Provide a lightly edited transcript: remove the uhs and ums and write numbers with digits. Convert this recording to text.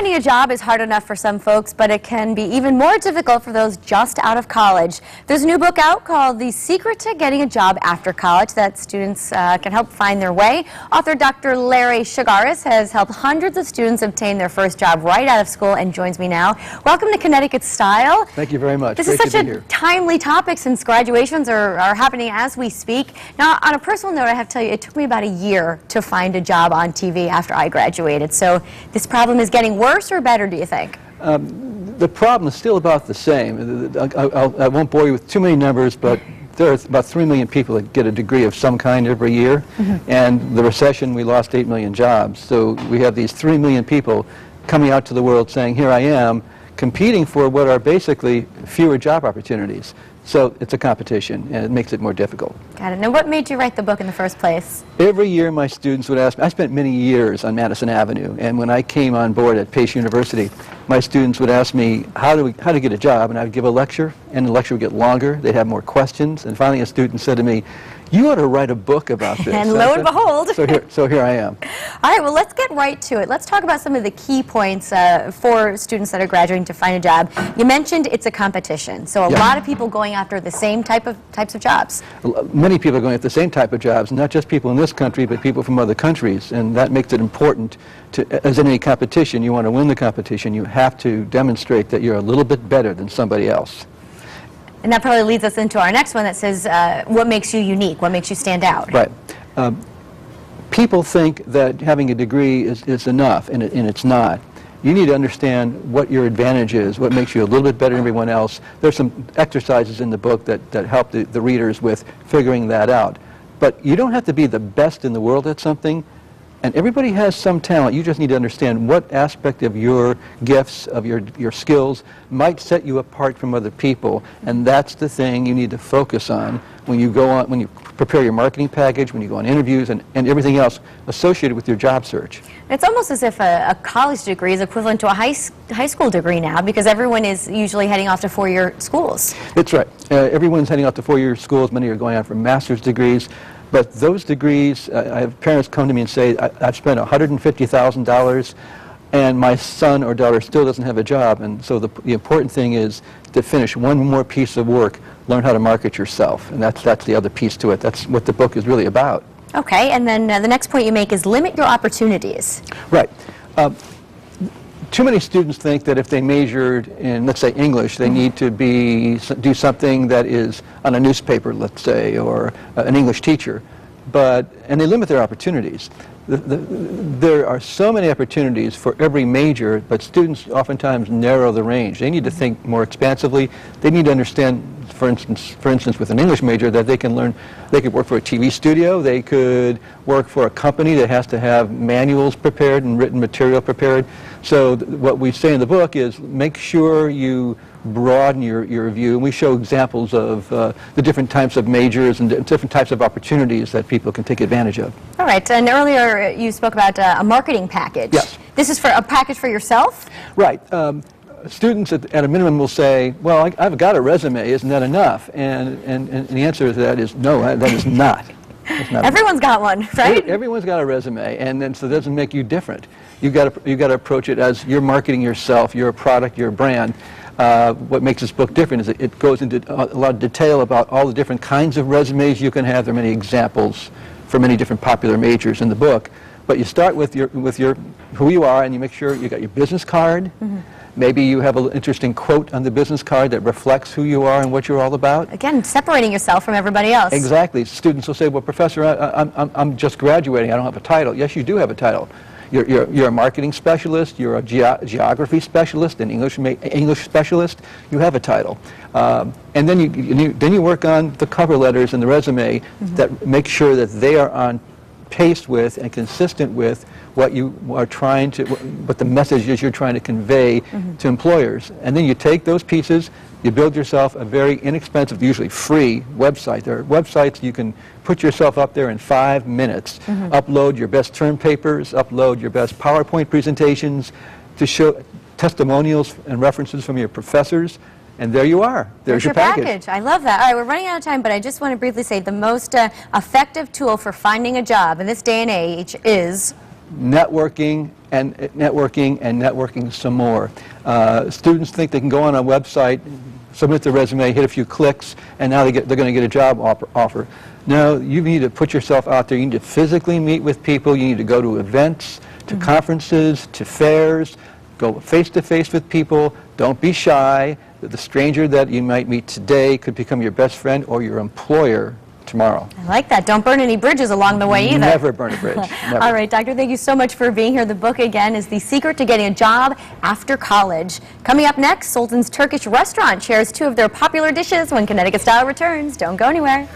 Finding a job is hard enough for some folks, but it can be even more difficult for those just out of college. There's a new book out called The Secret to Getting a Job After College that students can help find their way. Author Dr. Larry Chiagouris has helped hundreds of students obtain their first job right out of school and joins me now. Welcome to Connecticut Style. Thank you very much. This is such a timely topic since graduations are happening as we speak. Now, on a personal note, I have to tell you, it took me about a year to find a job on TV after I graduated. So this problem is getting worse or better, do you think? The problem is still about the same. I won't bore you with too many numbers, but there are about 3 million people that get a degree of some kind every year. And the recession, we lost 8 million jobs. So we have these 3 million people coming out to the world saying, here I am, competing for what are basically fewer job opportunities. So it's a competition, and it makes it more difficult. Got it. Now, what made you write the book in the first place? Every year my students would ask me, I spent many years on Madison Avenue, and when I came on board at Pace University, my students would ask me how to get a job, and I would give a lecture, and the lecture would get longer, they'd have more questions, and finally a student said to me, you ought to write a book about this. And lo and behold. So here I am. All right, well, let's get right to it. Let's talk about some of the key points for students that are graduating to find a job. You mentioned it's a competition, so a lot of people going after the same types of jobs. Many people are going after the same type of jobs, not just people in this country, but people from other countries, and that makes it important to, as in any competition, you want to win the competition, you have to demonstrate that you're a little bit better than somebody else. And that probably leads us into our next one that says, what makes you unique? What makes you stand out? Right. People think that having a degree is enough, and it's not. You need to understand what your advantage is, what makes you a little bit better than everyone else. There's some exercises in the book that help the readers with figuring that out. But you don't have to be the best in the world at something. And everybody has some talent. You just need to understand what aspect of your gifts, of your skills, might set you apart from other people. And that's the thing you need to focus on when you go on, when you prepare your marketing package, when you go on interviews, and everything else associated with your job search. It's almost as if a college degree is equivalent to a high school degree now, because everyone is usually heading off to four-year schools. That's right. Everyone's heading off to four-year schools. Many are going on for master's degrees. But those degrees, I have parents come to me and say, I've spent $150,000 and my son or daughter still doesn't have a job. And so the important thing is to finish one more piece of work, learn how to market yourself. And that's the other piece to it. That's what the book is really about. Okay, and then the next point you make is limit your opportunities. Right. Too many students think that if they majored in, let's say, English, they need to do something that is on a newspaper, let's say, or an English teacher, and they limit their opportunities. There are so many opportunities for every major, but students oftentimes narrow the range. They need to think more expansively. They need to understand, for instance, with an English major, that they could work for a TV studio, they could work for a company that has to have manuals prepared and written material prepared. So what we say in the book is make sure you broaden your view, and we show examples of the different types of majors and different types of opportunities that people can take advantage of. All right, and earlier you spoke about a marketing package. Yes. This is for a package for yourself? Right. Students at a minimum will say, well, I've got a resume, isn't that enough? And the answer to that is no, that is not. Everyone's got one, right? Everyone's got a resume, and then so it doesn't make you different. You've got to approach it as you're marketing yourself, your product, your brand. What makes this book different is it goes into a lot of detail about all the different kinds of resumes you can have. There are many examples for many different popular majors in the book. But you start with who you are, and you make sure you got your business card. Maybe you have an interesting quote on the business card that reflects who you are and what you're all about. Again, separating yourself from everybody else. Exactly. Students will say, well, Professor, I'm just graduating. I don't have a title. Yes, you do have a title. You're a marketing specialist. You're a geography specialist, an English specialist. You have a title. And then you work on the cover letters and the resume that make sure that they are on pace with and consistent with what you are trying to, what the messages you're trying to convey to employers. And then you take those pieces, you build yourself a very inexpensive, usually free website. There are websites you can put yourself up there in 5 minutes, upload your best term papers, upload your best PowerPoint presentations to show testimonials and references from your professors. And there you are. There's your package. I love that. All right, we're running out of time, but I just want to briefly say the most effective tool for finding a job in this day and age is networking and networking some more. Students think they can go on a website, submit their resume, hit a few clicks, and now they're going to get a job offer. No, you need to put yourself out there. You need to physically meet with people. You need to go to events, to conferences, to fairs. Go face-to-face with people. Don't be shy. The stranger that you might meet today could become your best friend or your employer tomorrow. I like that. Don't burn any bridges along the way either. Never burn a bridge. Never. All right, Doctor, thank you so much for being here. The book, again, is The Secret to Getting a Job After College. Coming up next, Sultan's Turkish Restaurant shares two of their popular dishes when Connecticut Style returns. Don't go anywhere.